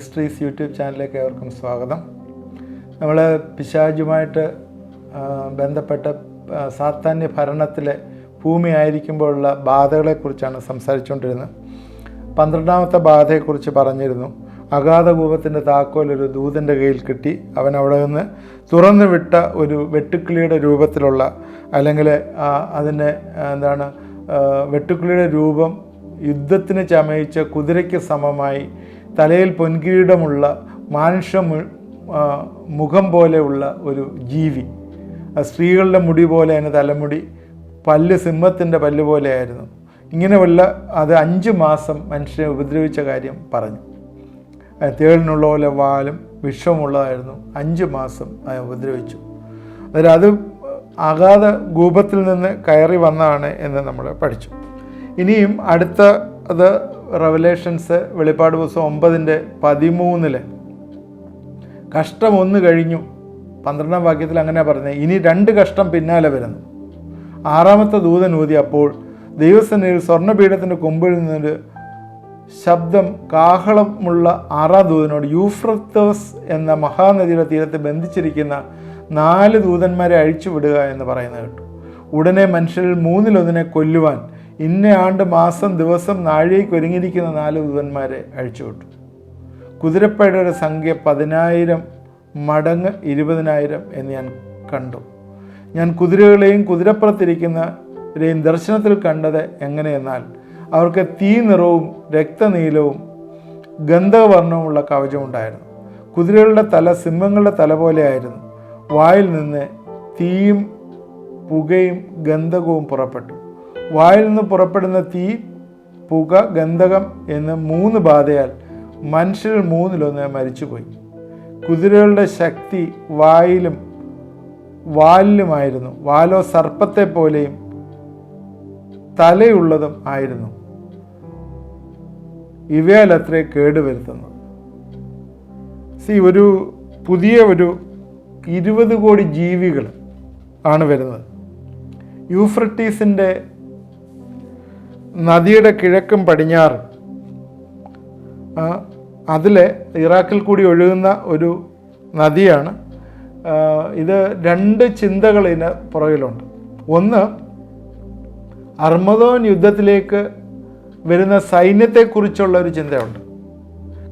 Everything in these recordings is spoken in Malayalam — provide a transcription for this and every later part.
മിസ്റ്ററീസ് യൂട്യൂബ് ചാനലിലേക്ക് ഏവർക്കും സ്വാഗതം. നമ്മൾ പിശാചുമായിട്ട് ബന്ധപ്പെട്ട സാത്താന്യ ഭരണത്തിലെ ഭൂമി ആയിരിക്കുമ്പോഴുള്ള ബാധകളെക്കുറിച്ചാണ് സംസാരിച്ചുകൊണ്ടിരുന്നത്. 12ാമത്തെ ബാധയെക്കുറിച്ച് പറഞ്ഞിരുന്നു. അഗാധകൂപത്തിൻ്റെ താക്കോൽ ഒരു ദൂതൻ്റെ കയ്യിൽ കിട്ടി. അവൻ അവിടെ നിന്ന് തുറന്നു വിട്ട ഒരു വെട്ടുക്കിളിയുടെ രൂപത്തിലുള്ള, അല്ലെങ്കിൽ അതിൻ്റെ വെട്ടുക്കിളിയുടെ രൂപം യുദ്ധത്തിന് ചമയിച്ച കുതിരയ്ക്ക് സമമായി തലയിൽ പൊൻകിരീടമുള്ള മാനുഷ്യ മുഖം പോലെയുള്ള ഒരു ജീവി. സ്ത്രീകളുടെ മുടി പോലെ അതിന് തലമുടി, പല്ല് സിംഹത്തിൻ്റെ പല്ല് പോലെയായിരുന്നു. ഇങ്ങനെയുള്ള അത് 5 മാസം മനുഷ്യനെ ഉപദ്രവിച്ച കാര്യം പറഞ്ഞു. തേളിനുള്ള പോലെ വാലും വിഷമുള്ളതായിരുന്നു. 5 മാസം ഉപദ്രവിച്ചു. അതായത് അത് അഗാധ കൂപത്തിൽ നിന്ന് കയറി വന്നതാണ് എന്ന് നമ്മൾ പഠിച്ചു. ഇനിയും അടുത്ത അത് റെവലേഷൻസ് വെളിപ്പാട് പുസ്തകം 9:13 കഷ്ടം 1 കഴിഞ്ഞു. 12ാം വാക്യത്തിൽ അങ്ങനെ പറഞ്ഞത്. ഇനി 2 കഷ്ടം പിന്നാലെ വരുന്നു. 6ാമത്തെ ദൂതൻ ഊതി. അപ്പോൾ ദൈവസന്നിധിയിൽ സ്വർണ്ണപീഠത്തിൻ്റെ കൊമ്പിൽ നിന്നൊരു ശബ്ദം കാഹളമുള്ള 6ാം ദൂതനോട്, യൂഫ്രട്ടീസ് എന്ന മഹാനദിയുടെ തീരത്ത് ബന്ധിച്ചിരിക്കുന്ന 4 ദൂതന്മാരെ അഴിച്ചുവിടുക എന്ന് പറയുന്നത് കേട്ടു. ഉടനെ മനുഷ്യരിൽ 1/3 കൊല്ലുവാൻ ഇന്ന ആണ്ട് മാസം ദിവസം നാഴികയ്ക്ക് ഒരുങ്ങിയിരിക്കുന്ന 4 ദൂതന്മാരെ അഴിച്ചുവിട്ടു. കുതിരപ്പടയുടെ സംഖ്യ 10,000 മടങ്ങ് 20,000 എന്ന് ഞാൻ കണ്ടു. ഞാൻ കുതിരകളെയും കുതിരപ്പുറത്തിരിക്കുന്നവരെയും ദർശനത്തിൽ കണ്ടത് എങ്ങനെയെന്നാൽ, അവർക്ക് തീ നിറവും രക്തനീലവും ഗന്ധവർണ്ണവുമുള്ള കവചമുണ്ടായിരുന്നു. കുതിരകളുടെ തല സിംഹങ്ങളുടെ തല പോലെയായിരുന്നു. വായിൽ നിന്ന് തീയും പുകയും ഗന്ധകവും പുറപ്പെട്ടു. വായിൽ നിന്ന് പുറപ്പെടുന്ന തീ, പുക, ഗന്ധകം എന്ന് 3 ബാധയാൽ മനുഷ്യരിൽ 1/3 മരിച്ചുപോയി. കുതിരകളുടെ ശക്തി വാലിലുമായിരുന്നു. വാലോ സർപ്പത്തെ പോലെയും തലയുള്ളതും ആയിരുന്നു. ഇവയാലത്രേ കേടുവരുത്തുന്നത്. ഒരു പുതിയ 20 കോടി ജീവികൾ ആണ് വരുന്നത്. യൂഫ്രട്ടീസിൻ്റെ നദിയുടെ കിഴക്കും പടിഞ്ഞാറും അതിൽ ഇറാഖിൽ കൂടി ഒഴുകുന്ന ഒരു നദിയാണ്. ഇത് 2 ചിന്തകൾ ഇതിന് പുറകിലുണ്ട്. ഒന്ന്, അർമദോൻ യുദ്ധത്തിലേക്ക് വരുന്ന സൈന്യത്തെക്കുറിച്ചുള്ള ഒരു ചിന്തയുണ്ട്.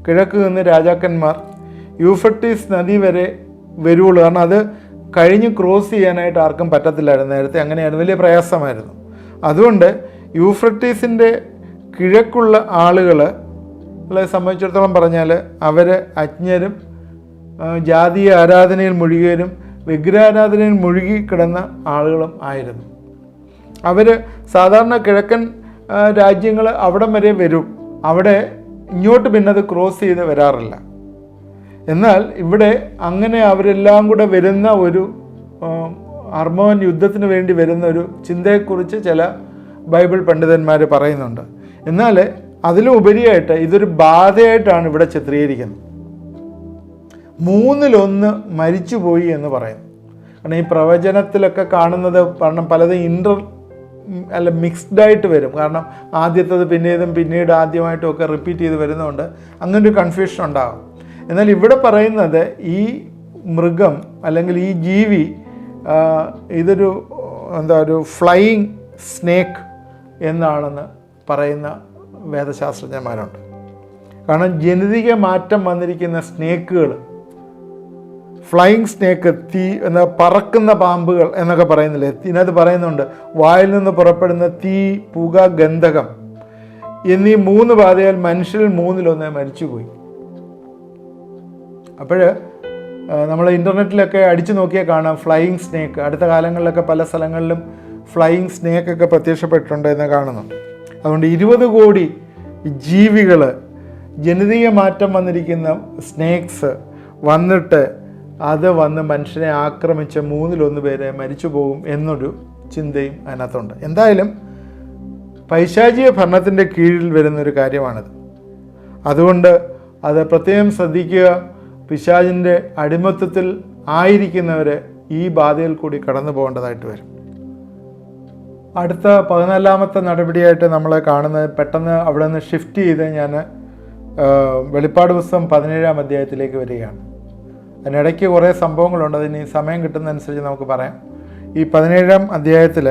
കിഴക്ക് നിന്ന് രാജാക്കന്മാർ യൂഫ്രട്ടീസ് നദി വരെ വരുള്ളൂ. കാരണം അത് കഴിഞ്ഞ് ക്രോസ് ചെയ്യാനായിട്ട് ആർക്കും പറ്റത്തില്ലായിരുന്നു. നേരത്തെ അങ്ങനെയായിരുന്നു, വലിയ പ്രയാസമായിരുന്നു. അതുകൊണ്ട് യൂഫ്രട്ടീസിൻ്റെ കിഴക്കുള്ള ആളുകളെ സംബന്ധിച്ചിടത്തോളം പറഞ്ഞാൽ അവർ അജ്ഞരും ജാതീയ ആരാധനയിൽ മുഴുകിയവരും വിഗ്രഹാരാധനയിൽ മുഴുകി കിടന്ന ആളുകളും ആയിരുന്നു. അവർ സാധാരണ കിഴക്കൻ രാജ്യങ്ങൾ അവിടം വരെ വരും. അവിടെ ഇങ്ങോട്ട് പിന്നെ അത് ക്രോസ് ചെയ്ത് വരാറില്ല. എന്നാൽ ഇവിടെ അങ്ങനെ അവരെല്ലാം കൂടെ വരുന്ന ഒരു അർമോൻ യുദ്ധത്തിന് വേണ്ടി വരുന്ന ഒരു ചിന്തയെക്കുറിച്ച് ചില ബൈബിൾ പണ്ഡിതന്മാർ പറയുന്നുണ്ട്. എന്നാൽ അതിലും ഉപരിയായിട്ട് ഇതൊരു ബാധയായിട്ടാണ് ഇവിടെ ചിത്രീകരിക്കുന്നത്. 3/1 മരിച്ചുപോയി എന്ന് പറയുന്നു. കാരണം ഈ പ്രവചനത്തിലൊക്കെ കാണുന്നത് പലതും മിക്സ്ഡായിട്ട് വരും. കാരണം ആദ്യത്തേത് പിന്നീട് ആദ്യമായിട്ടും ഒക്കെ റിപ്പീറ്റ് ചെയ്ത് വരുന്നതുകൊണ്ട് അങ്ങനൊരു കൺഫ്യൂഷൻ ഉണ്ടാകും. എന്നാൽ ഇവിടെ പറയുന്നത് ഈ മൃഗം അല്ലെങ്കിൽ ഈ ജീവി ഇതൊരു ഒരു ഫ്ലൈയിങ് സ്നേക്ക് എന്നാണെന്ന് പറയുന്ന വേദശാസ്ത്രജ്ഞന്മാരുണ്ട്. കാരണം ജനിതക മാറ്റം വന്നിരിക്കുന്ന സ്നേക്കുകൾ, ഫ്ലൈയിങ് സ്നേക്ക്, പറക്കുന്ന പാമ്പുകൾ എന്നൊക്കെ പറയുന്നില്ലേ, ഇതിനകത്ത് പറയുന്നുണ്ട് വായിൽ നിന്ന് പുറപ്പെടുന്ന തീ, പുക, ഗന്ധകം എന്നീ 3 ബാധയാൽ മനുഷ്യരിൽ 1/3 മരിച്ചുപോയി. അപ്പോൾ നമ്മൾ ഇൻ്റർനെറ്റിലൊക്കെ അടിച്ചു നോക്കിയാൽ കാണാം ഫ്ലൈയിങ് സ്നേക്ക്. അടുത്ത കാലങ്ങളിലൊക്കെ പല സ്ഥലങ്ങളിലും ഫ്ലൈയിങ് സ്നേക്കൊക്കെ പ്രത്യക്ഷപ്പെട്ടിട്ടുണ്ട് എന്ന് കാണുന്നുണ്ട്. അതുകൊണ്ട് 20 കോടി ജീവികൾ, ജനിതക മാറ്റം വന്നിരിക്കുന്ന സ്നേക്സ് വന്നിട്ട് അത് വന്ന് മനുഷ്യനെ ആക്രമിച്ച് 1/3 പേരെ മരിച്ചു പോകും എന്നൊരു ചിന്തയും അതിനകത്തുണ്ട്. എന്തായാലും പൈശാചിക ഭരണത്തിൻ്റെ കീഴിൽ വരുന്നൊരു കാര്യമാണിത്. അതുകൊണ്ട് അത് പ്രത്യേകം ശ്രദ്ധിക്കുക. പിശാചിൻ്റെ അടിമത്തത്തിൽ ആയിരിക്കുന്നവർ ഈ ബാധയിൽ കൂടി കടന്നു പോകേണ്ടതായിട്ട് വരും. അടുത്ത 14ാമത്തെ നടപടിയായിട്ട് നമ്മൾ കാണുന്നത്, പെട്ടെന്ന് അവിടെ നിന്ന് ഷിഫ്റ്റ് ചെയ്ത് ഞാൻ വെളിപ്പാട് പുസ്തകം 17-ാം അധ്യായത്തിലേക്ക് വരികയാണ്. അതിനിടയ്ക്ക് കുറേ സംഭവങ്ങളുണ്ട്, അതിന് സമയം കിട്ടുന്നതനുസരിച്ച് നമുക്ക് പറയാം. ഈ 17-ാം അധ്യായത്തിൽ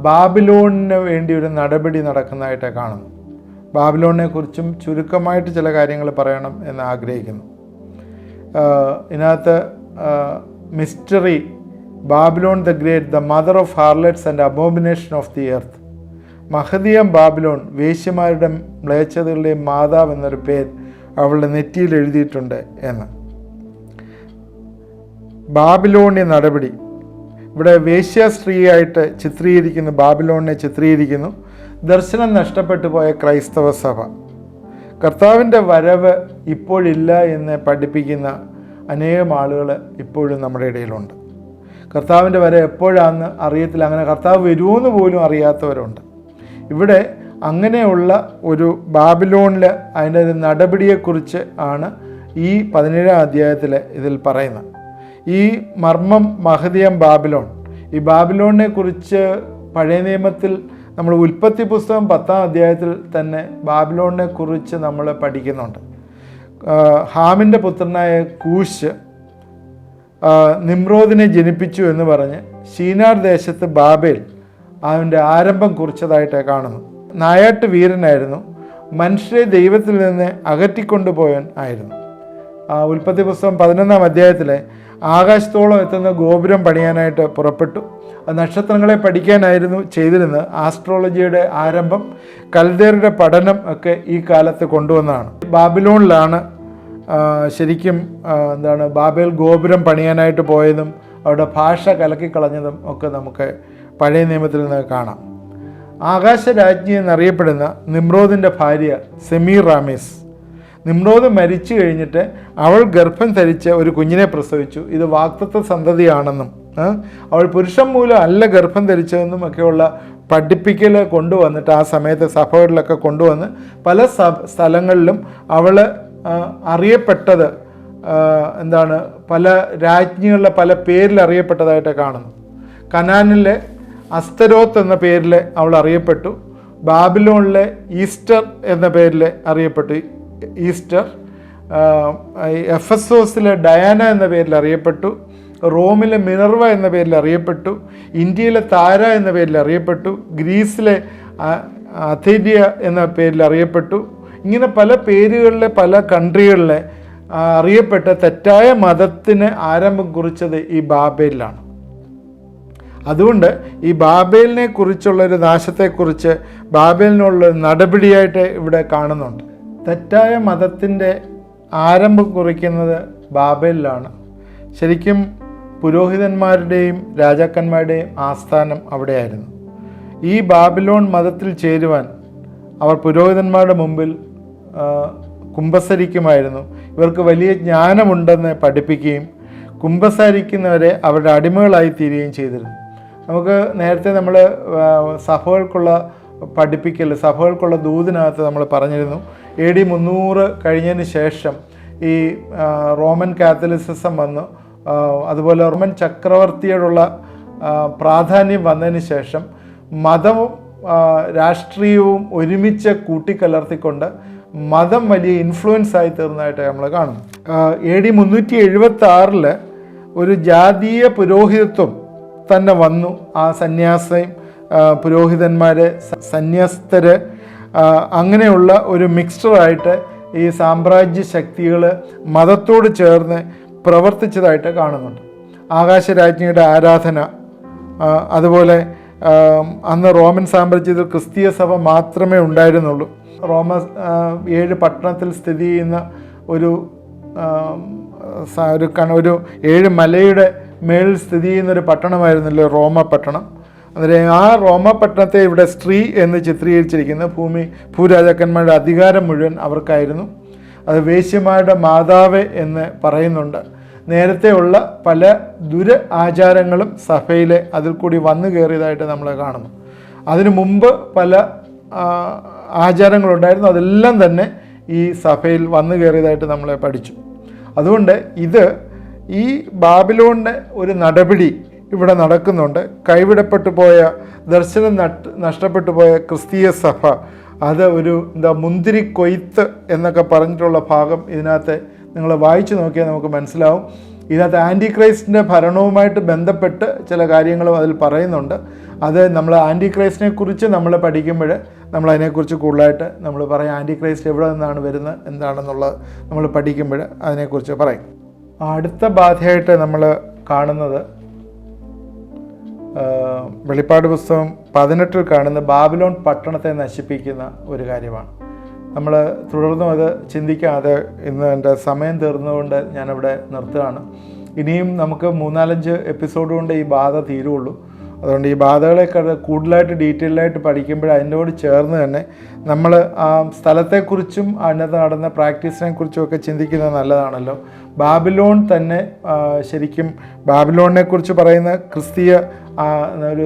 ബാബിലോണിന് വേണ്ടി ഒരു നടപടി നടക്കുന്നതായിട്ട് കാണുന്നു. ബാബിലോണിനെ കുറിച്ചും ചുരുക്കമായിട്ട് ചില കാര്യങ്ങൾ പറയണം എന്ന് ആഗ്രഹിക്കുന്നു. ഇതിനകത്ത് mystery Babylon the great, the mother of harlots and abomination of the earth. മഹദിയം ബാബിലോൺ, വേശ്യമാരുടെ മ്ലേച്ഛതകളുടെയും മാതാവ് എന്നൊരു പേര് അവളുടെ നെറ്റിയിൽ എഴുതിയിട്ടുണ്ട് എന്ന്. ബാബിലോണിയ നടപടി ഇവിടെ വേശ്യ സ്ത്രീയായിട്ട് ചിത്രീകരിക്കുന്നു, ബാബിലോണിനെ ചിത്രീകരിക്കുന്നു. ദർശനം നഷ്ടപ്പെട്ടു പോയ ക്രൈസ്തവ സഭ, കർത്താവിൻ്റെ വരവ് ഇപ്പോഴില്ല എന്ന് പഠിപ്പിക്കുന്ന അനേകം ആളുകൾ ഇപ്പോഴും നമ്മുടെ ഇടയിലുണ്ട്. കർത്താവിൻ്റെ വരവ് എപ്പോഴാണെന്ന് അറിയത്തില്ല, അങ്ങനെ കർത്താവ് വരുമെന്ന് പോലും അറിയാത്തവരുണ്ട്. ഇവിടെ അങ്ങനെയുള്ള ഒരു ബാബിലോണിൽ അതിൻ്റെ ഒരു നടപടിയെക്കുറിച്ച് ആണ് ഈ 17-ാം അധ്യായത്തിൽ ഇതിൽ പറയുന്നത്. ഈ മർമ്മം മഹദിയം ബാബിലോൺ, ഈ ബാബിലോണിനെ കുറിച്ച് പഴയ നിയമത്തിൽ നമ്മൾ ഉൽപ്പത്തി പുസ്തകം 10-ാം അധ്യായത്തിൽ തന്നെ ബാബിലോണിനെ കുറിച്ച് നമ്മൾ പഠിക്കുന്നുണ്ട്. ഹാമിൻ്റെ പുത്രനായ കൂശ് നിമ്രോദിനെ ജനിപ്പിച്ചു എന്ന് പറഞ്ഞ് ശീനാർ ദേശത്ത് ബാബേൽ അവൻ്റെ ആരംഭം കുറിച്ചതായിട്ട് കാണുന്നു. നായാട്ട് വീരനായിരുന്നു, മനുഷ്യരെ ദൈവത്തിൽ നിന്ന് അകറ്റിക്കൊണ്ടുപോയവൻ ആയിരുന്നു. ഉൽപ്പത്തി പുസ്തകം 11-ാം അധ്യായത്തിലെ ആകാശത്തോളം എത്തുന്ന ഗോപുരം പണിയാനായിട്ട് പുറപ്പെട്ടു. നക്ഷത്രങ്ങളെ പഠിക്കാനായിരുന്നു ചെയ്തിരുന്നത്. ആസ്ട്രോളജിയുടെ ആരംഭം, കൽദേരുടെ പഠനം ഒക്കെ ഈ കാലത്ത് കൊണ്ടുവന്നതാണ്. ബാബിലോണിലാണ് ശരിക്കും ബാബേൽ ഗോപുരം പണിയാനായിട്ട് പോയതും അവരുടെ ഭാഷ കലക്കിക്കളഞ്ഞതും ഒക്കെ നമുക്ക് പഴയ നിയമത്തിൽ നിന്ന് കാണാം. ആകാശരാജ്ഞി എന്നറിയപ്പെടുന്ന നിമ്രോദിൻ്റെ ഭാര്യ സെമീറാമീസ്, നിമ്രോദ് മരിച്ചു കഴിഞ്ഞിട്ട് അവൾ ഗർഭം ധരിച്ച് ഒരു കുഞ്ഞിനെ പ്രസവിച്ചു. ഇത് വാഗ്ദത്ത സന്തതിയാണെന്നും അവൾ പുരുഷൻ മൂലം അല്ല ഗർഭം ധരിച്ചതെന്നും ഒക്കെയുള്ള പഠിപ്പിക്കൽ കൊണ്ടുവന്നിട്ട് ആ സമയത്ത് സഭകളിലൊക്കെ കൊണ്ടുവന്ന് പല സ്ഥലങ്ങളിലും അവൾ അറിയപ്പെട്ടത് പല രാജ്ഞികളുടെ പല പേരിൽ അറിയപ്പെട്ടതായിട്ട് കാണുന്നു. കനാനിലെ അസ്തരോത്ത് എന്ന പേരിൽ അവൾ അറിയപ്പെട്ടു. ബാബിലോണിലെ ഈസ്റ്റർ എന്ന പേരിൽ അറിയപ്പെട്ടു, ഈസ്റ്റർ. എഫസോസിലെ ഡയാന എന്ന പേരിൽ അറിയപ്പെട്ടു. റോമിലെ മിനർവ എന്ന പേരിൽ അറിയപ്പെട്ടു. ഇന്ത്യയിലെ താര എന്ന പേരിൽ അറിയപ്പെട്ടു. ഗ്രീസിലെ അഥേരിയ എന്ന പേരിൽ അറിയപ്പെട്ടു. ഇങ്ങനെ പല പേരുകളിലെ പല കൺട്രികളിലെ അറിയപ്പെട്ട തെറ്റായ മതത്തിന് ആരംഭം കുറിച്ചത് ഈ ബാബേലിലാണ്. അതുകൊണ്ട് ഈ ബാബേലിനെ കുറിച്ചുള്ളൊരു നാശത്തെക്കുറിച്ച് ബാബേലിനുള്ള നടപടിയായിട്ട് ഇവിടെ കാണുന്നുണ്ട്. തെറ്റായ മതത്തിൻ്റെ ആരംഭം കുറിക്കുന്നത് ബാബേലിലാണ്. ശരിക്കും പുരോഹിതന്മാരുടെയും രാജാക്കന്മാരുടെയും ആസ്ഥാനം അവിടെയായിരുന്നു. ഈ ബാബിലോൺ മതത്തിൽ ചേരുവാൻ അവർ പുരോഹിതന്മാരുടെ മുമ്പിൽ കുമ്പസരിക്കുമായിരുന്നു. ഇവർക്ക് വലിയ ജ്ഞാനമുണ്ടെന്ന് പഠിപ്പിക്കുകയും കുമ്പസരിക്കുന്നവരെ അവരുടെ അടിമകളായി തീരുകയും ചെയ്തിരുന്നു. നമുക്ക് നേരത്തെ നമ്മൾ സഭകൾക്കുള്ള പഠിപ്പിക്കൽ, സഭകൾക്കുള്ള ദൂതിനകത്ത് നമ്മൾ പറഞ്ഞിരുന്നു, AD 300 കഴിഞ്ഞതിന് ശേഷം ഈ റോമൻ കാത്തലിസിസം വന്നു. അതുപോലെ റോമൻ ചക്രവർത്തിയോടുള്ള പ്രാധാന്യം വന്നതിന് ശേഷം മതവും രാഷ്ട്രീയവും ഒരുമിച്ച് കൂട്ടിക്കലർത്തിക്കൊണ്ട് മതം വലിയ ഇൻഫ്ലുവൻസ് ആയി തീർന്നതായിട്ട് നമ്മൾ കാണുന്നു. AD 376 ഒരു ജാതീയ പുരോഹിതത്വം തന്നെ വന്നു. ആ സന്യാസം, പുരോഹിതന്മാർ, സന്യസ്തർ, അങ്ങനെയുള്ള ഒരു മിക്സ്ചറായിട്ട് ഈ സാമ്രാജ്യ ശക്തികൾ മതത്തോട് ചേർന്ന് പ്രവർത്തിച്ചതായിട്ട് കാണുന്നുണ്ട്. ആകാശരാജ്ഞിയുടെ ആരാധന, അതുപോലെ അന്ന് റോമൻ സാമ്രാജ്യത്തിൽ ക്രിസ്തീയ സഭ മാത്രമേ ഉണ്ടായിരുന്നുള്ളൂ. റോമ 7 പട്ടണത്തിൽ സ്ഥിതി ചെയ്യുന്ന ഒരു 7 മലയുടെ മേളിൽ സ്ഥിതി ചെയ്യുന്നൊരു പട്ടണമായിരുന്നല്ലോ റോമ പട്ടണം. അന്നേരം ആ റോമ പട്ടണത്തെ ഇവിടെ സ്ത്രീ എന്ന് ചിത്രീകരിച്ചിരിക്കുന്ന ഭൂരാജാക്കന്മാരുടെ അധികാരം മുഴുവൻ അവർക്കായിരുന്നു. അത് വേശ്യമാരുടെ മാതാവ് എന്ന് പറയുന്നുണ്ട്. നേരത്തെ ഉള്ള പല ആചാരങ്ങളും സഭയിലെ അതിൽ കൂടി വന്നു കയറിയതായിട്ട് നമ്മൾ കാണുന്നു. അതിനു മുമ്പ് പല ആചാരങ്ങളുണ്ടായിരുന്നു, അതെല്ലാം തന്നെ ഈ സഭയിൽ വന്നു കയറിയതായിട്ട് നമ്മൾ പഠിച്ചു. അതുകൊണ്ട് ഈ ബാബിലോണിൻ്റെ ഒരു നടപടി ഇവിടെ നടക്കുന്നുണ്ട്. കൈവിടപ്പെട്ടു പോയ, ദർശനം നഷ്ടപ്പെട്ടു പോയ ക്രിസ്തീയ സഭ അത് ഒരു മുന്തിരി കൊയ്ത്ത് എന്നൊക്കെ പറഞ്ഞിട്ടുള്ള ഭാഗം ഇതിനകത്ത് നിങ്ങൾ വായിച്ചു നോക്കിയാൽ നമുക്ക് മനസ്സിലാവും. ഇതിനകത്ത് ആൻറ്റി ക്രൈസ്റ്റിൻ്റെ ഭരണവുമായിട്ട് ബന്ധപ്പെട്ട് ചില കാര്യങ്ങളും അതിൽ പറയുന്നുണ്ട്. അത് നമ്മൾ ആൻറ്റി ക്രൈസ്റ്റിനെ കുറിച്ച് നമ്മൾ പഠിക്കുമ്പോൾ നമ്മളതിനെക്കുറിച്ച് കൂടുതലായിട്ട് നമ്മൾ പറയും. ആൻറ്റി ക്രൈസ്റ്റ് എവിടെ നിന്നാണ് വരുന്നത് എന്താണെന്നുള്ളത് നമ്മൾ പഠിക്കുമ്പോൾ അതിനെക്കുറിച്ച് പറയും. അടുത്ത ബാധയായിട്ട് നമ്മൾ കാണുന്നത് വെളിപ്പാട് പുസ്തകം 18 കാണുന്ന ബാബിലോൺ പട്ടണത്തെ നശിപ്പിക്കുന്ന ഒരു കാര്യമാണ്. നമ്മൾ തുടർന്നും അത് ചിന്തിക്കാതെ ഇന്ന് എൻ്റെ സമയം തീർന്നുകൊണ്ട് ഞാനവിടെ നിർത്തുകയാണ്. ഇനിയും നമുക്ക് 3-4 എപ്പിസോഡ് കൊണ്ട് ഈ ബാധ തീരുള്ളൂ. അതുകൊണ്ട് ഈ ബാധകളെയൊക്കെ കൂടുതലായിട്ട് ഡീറ്റെയിൽഡായിട്ട് പഠിക്കുമ്പോൾ അതിനോട് ചേർന്ന് തന്നെ നമ്മൾ ആ സ്ഥലത്തെക്കുറിച്ചും അതിനകത്ത് നടന്ന പ്രാക്ടീസിനെ കുറിച്ചുമൊക്കെ ചിന്തിക്കുന്നത് നല്ലതാണല്ലോ. ബാബിലോൺ തന്നെ ശരിക്കും ബാബിലോണിനെക്കുറിച്ച് പറയുന്ന ക്രിസ്തീയ ഒരു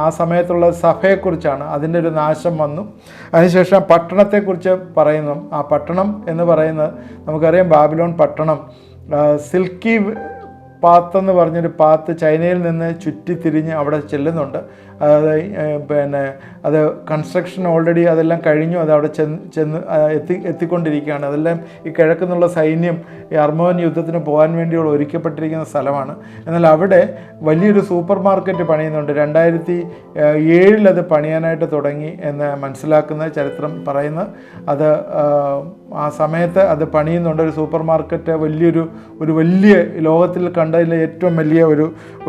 ആ സമയത്തുള്ള സഭയെക്കുറിച്ചാണ്. അതിൻ്റെ ഒരു നാശം വന്നു. അതിനുശേഷം പട്ടണത്തെക്കുറിച്ച് പറയുന്നു. ആ പട്ടണം എന്ന് പറയുന്നത് നമുക്കറിയാം, ബാബിലോൺ പട്ടണം സിൽക്കി പാത്ത് എന്ന് പറഞ്ഞൊരു പാത്ത് ചൈനയിൽ നിന്ന് ചുറ്റിത്തിരിഞ്ഞ് അവിടെ ചെല്ലുന്നുണ്ട്. അത് കൺസ്ട്രക്ഷൻ ഓൾറെഡി അതെല്ലാം കഴിഞ്ഞു. അത് അവിടെ എത്തിക്കൊണ്ടിരിക്കുകയാണ്. അതെല്ലാം ഈ കിഴക്കുന്നുള്ള സൈന്യം ഈ അർമോൻ യുദ്ധത്തിന് പോകാൻ വേണ്ടിയുള്ള ഒരുക്കപ്പെട്ടിരിക്കുന്ന സ്ഥലമാണ്. എന്നാൽ അവിടെ വലിയൊരു സൂപ്പർ മാർക്കറ്റ് പണിയുന്നുണ്ട്. 2007 അത് പണിയാനായിട്ട് തുടങ്ങി എന്ന് മനസ്സിലാക്കുന്ന ചരിത്രം പറയുന്നത്. അത് ആ സമയത്ത് അത് പണിയുന്നുണ്ട്. ഒരു സൂപ്പർ മാർക്കറ്റ് വലിയ ലോകത്തിൽ കണ്ടതിലെ ഏറ്റവും വലിയ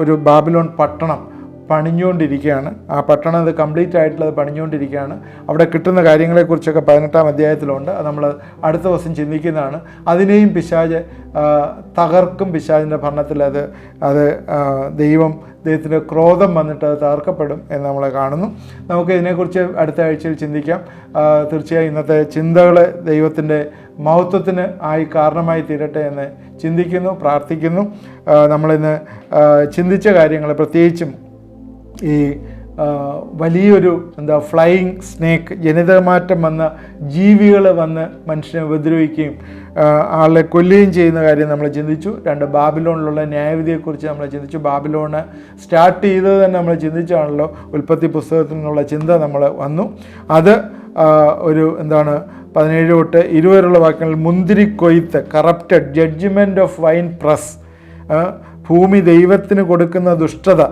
ഒരു ബാബിലോൺ പട്ടണം പണിഞ്ഞുകൊണ്ടിരിക്കുകയാണ്. ആ പട്ടണം അത് കംപ്ലീറ്റ് ആയിട്ടുള്ളത് പണിഞ്ഞുകൊണ്ടിരിക്കുകയാണ്. അവിടെ കിട്ടുന്ന കാര്യങ്ങളെക്കുറിച്ചൊക്കെ 18-ാം അധ്യായത്തിലുണ്ട്. അത് നമ്മൾ അടുത്ത ദിവസം ചിന്തിക്കുന്നതാണ്. അതിനെയും പിശാച് തകർക്കും. പിശാചിൻ്റെ ഭരണത്തിൽ അത് ദൈവത്തിൻ്റെ ക്രോധം വന്നിട്ട് അത് തകർക്കപ്പെടും എന്ന് നമ്മൾ കാണുന്നു. നമുക്ക് ഇതിനെക്കുറിച്ച് അടുത്ത ആഴ്ചയിൽ ചിന്തിക്കാം. തീർച്ചയായും ഇന്നത്തെ ചിന്തകൾ ദൈവത്തിൻ്റെ മഹത്വത്തിന് കാരണമായി തീരട്ടെ എന്ന് ചിന്തിക്കുന്നു, പ്രാർത്ഥിക്കുന്നു. നമ്മളിന്ന് ചിന്തിച്ച കാര്യങ്ങൾ, പ്രത്യേകിച്ചും ഈ വലിയൊരു ഫ്ലൈയിങ് സ്നേക്ക്, ജനിതകമാറ്റം വന്ന ജീവികൾ വന്ന് മനുഷ്യനെ ഉപദ്രവിക്കുകയും ആളെ കൊല്ലുകയും ചെയ്യുന്ന കാര്യം നമ്മൾ ചിന്തിച്ചു. 2 ബാബിലോണിലുള്ള ന്യായവിധിയെക്കുറിച്ച് നമ്മൾ ചിന്തിച്ചു. ബാബിലോണ് സ്റ്റാർട്ട് ചെയ്തത് തന്നെ നമ്മൾ ചിന്തിച്ചാണല്ലോ. ഉൽപ്പത്തി പുസ്തകത്തിൽ നിന്നുള്ള ചിന്ത നമ്മൾ വന്നു. അത് 17 തൊട്ട് 20 വാക്യങ്ങളിൽ മുന്തിരി കൊയ്ത്ത്, corrupted, judgement of wine press, ഭൂമി ദൈവത്തിന് കൊടുക്കുന്ന ദുഷ്ടത,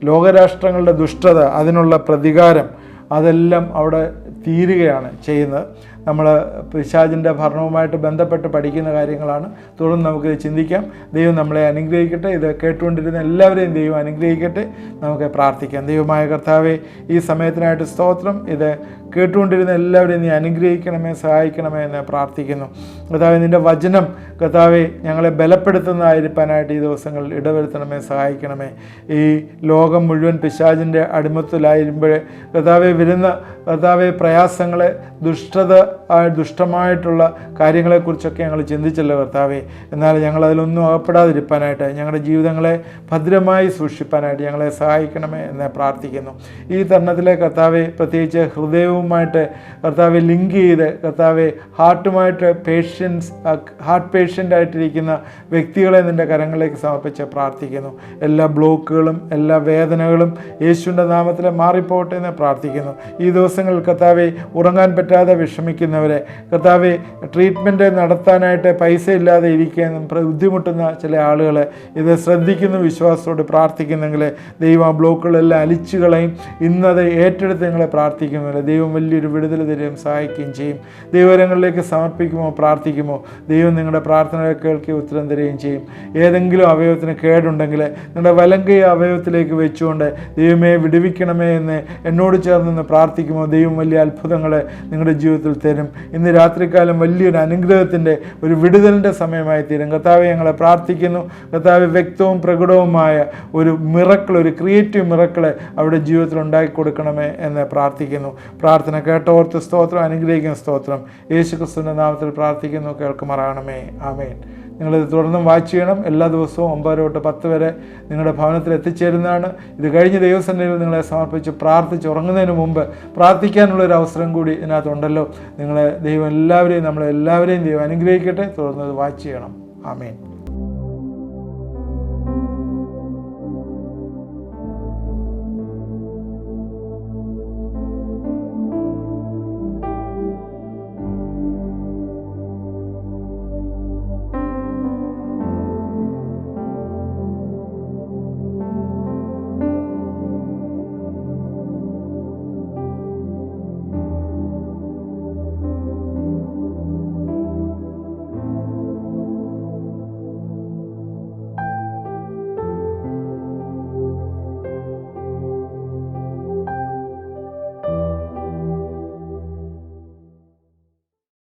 ലോകരാഷ്ട്രങ്ങളുടെ ദുഷ്ടത, അതിനുള്ള പ്രതികാരം, അതെല്ലാം അവിടെ തീരുകയാണ് ചെയ്യുന്നത്. നമ്മൾ പിശാചിൻ്റെ ഭരണവുമായിട്ട് ബന്ധപ്പെട്ട് പഠിക്കുന്ന കാര്യങ്ങളാണ്. തുടർന്ന് നമുക്കിത് ചിന്തിക്കാം. ദൈവം നമ്മളെ അനുഗ്രഹിക്കട്ടെ. ഇത് കേട്ടുകൊണ്ടിരുന്ന എല്ലാവരെയും ദൈവം അനുഗ്രഹിക്കട്ടെ. നമുക്ക് പ്രാർത്ഥിക്കാം. ദൈവമായ കർത്താവേ, ഈ സമയത്തിനായിട്ട് സ്തോത്രം. ഇത് കേട്ടുകൊണ്ടിരുന്ന എല്ലാവരെയും നീ അനുഗ്രഹിക്കണമേ, സഹായിക്കണമേ എന്ന് പ്രാർത്ഥിക്കുന്നു. കർത്താവേ, നിൻ്റെ വചനം കർത്താവേ ഞങ്ങളെ ബലപ്പെടുത്തുന്നതായിരിക്കാനായിട്ട് ഈ ദിവസങ്ങളിൽ ഇടവരുത്തണമേ, സഹായിക്കണമേ. ഈ ലോകം മുഴുവൻ പിശാചിൻ്റെ അടിമത്തത്തിലായിരുമ്പോൾ കർത്താവേ വരുന്ന കർത്താവെ പ്രയാസങ്ങളെ, ദുഷ്ടമായിട്ടുള്ള കാര്യങ്ങളെക്കുറിച്ചൊക്കെ ഞങ്ങൾ ചിന്തിച്ചല്ലോ കർത്താവെ. എന്നാൽ ഞങ്ങളതിലൊന്നും അകപ്പെടാതിരിക്കാനായിട്ട്, ഞങ്ങളുടെ ജീവിതങ്ങളെ ഭദ്രമായി സൂക്ഷിപ്പാനായിട്ട് ഞങ്ങളെ സഹായിക്കണമേ എന്ന് പ്രാർത്ഥിക്കുന്നു. ഈ തരുണത്തിലെ കർത്താവെ, പ്രത്യേകിച്ച് ഹൃദയവുമായിട്ട് കർത്താവെ ലിങ്ക് ചെയ്ത് കർത്താവെ ഹാർട്ട് പേഷ്യൻ്റായിട്ടിരിക്കുന്ന വ്യക്തികളെ നിൻ്റെ കരങ്ങളിലേക്ക് സമർപ്പിച്ച് പ്രാർത്ഥിക്കുന്നു. എല്ലാ ബ്ലോക്കുകളും എല്ലാ വേദനകളും യേശുവിൻ്റെ നാമത്തിൽ മാറിപ്പോട്ടെ എന്ന് പ്രാർത്ഥിക്കുന്നു. ഈ ദിവസങ്ങളിൽ കർത്താവെ ഉറങ്ങാൻ പറ്റാതെ വിഷമിക്കുന്നവരെ, കർത്താവെ ട്രീറ്റ്മെൻറ്റ് നടത്താനായിട്ട് പൈസ ഇല്ലാതെ ഇരിക്കുന്ന ബുദ്ധിമുട്ടുന്ന ചില ആളുകൾ ഇത് ശ്രദ്ധിക്കുന്നു, വിശ്വാസത്തോട് പ്രാർത്ഥിക്കുന്നെങ്കിൽ ദൈവം ആ ബ്ലോക്കുകളെല്ലാം അലിച്ചു കളയും. ഇന്നത് ഏറ്റെടുത്ത് നിങ്ങളെ പ്രാർത്ഥിക്കുന്നില്ല. ദൈവം വലിയൊരു വിടുതൽ തരുകയും സഹായിക്കുകയും ചെയ്യും. ദൈവകരങ്ങളിലേക്ക് സമർപ്പിക്കുമോ, പ്രാർത്ഥിക്കുമോ, ദൈവം നിങ്ങളുടെ പ്രാർത്ഥനകൾ കേൾക്കുകയും ഉത്തരം തരികയും ചെയ്യും. ഏതെങ്കിലും അവയവത്തിന് കേടുണ്ടെങ്കിൽ നിങ്ങളുടെ വലങ്കൈ അവയവത്തിലേക്ക് വെച്ചുകൊണ്ട് ദൈവമേ വിടുവിക്കണമേ എന്ന് എന്നോട് ചേർന്ന് പ്രാർത്ഥിക്കുമോ, ദൈവം വലിയ അത്ഭുതങ്ങൾ നിങ്ങളുടെ ജീവിതത്തിൽ തരും. ഇന്ന് രാത്രികാലം വലിയൊരു അനുഗ്രഹത്തിൻ്റെ, ഒരു വിടുതലിൻ്റെ സമയമായി തീരും. കർത്താവെ, ഞങ്ങളെ പ്രാർത്ഥിക്കുന്നു. കർത്താവെ, വ്യക്തവും പ്രകടവുമായ ഒരു മിറക്കിൾ, ഒരു ക്രിയേറ്റീവ് മിറക്കിള് അവിടെ ജീവിതത്തിൽ ഉണ്ടാക്കി കൊടുക്കണമേ എന്ന് പ്രാർത്ഥിക്കുന്നു. പ്രാർത്ഥന കേട്ടോർത്ത് സ്തോത്രം, അനുഗ്രഹിക്കുന്ന സ്തോത്രം. യേശു ക്രിസ്തുവിൻ്റെ നാമത്തിൽ പ്രാർത്ഥിക്കുന്നു, കേൾക്കുമാറാകണമേ. ആമേൻ. നിങ്ങളിത് തുടർന്നും വാച്ച് ചെയ്യണം. എല്ലാ ദിവസവും 9 തൊട്ട് 10 വരെ നിങ്ങളുടെ ഭവനത്തിൽ എത്തിച്ചേരുന്നതാണ്. ഇത് കഴിഞ്ഞ് ദൈവസന്നിധിയിൽ നിങ്ങളെ സമർപ്പിച്ച് പ്രാർത്ഥിച്ച് ഉറങ്ങുന്നതിന് മുമ്പ് പ്രാർത്ഥിക്കാനുള്ളൊരു അവസരം കൂടി ഇതിനകത്തുണ്ടല്ലോ. നമ്മളെല്ലാവരെയും ദൈവം അനുഗ്രഹിക്കട്ടെ. തുടർന്ന് വാച്ച് ചെയ്യണം. ആമേൻ.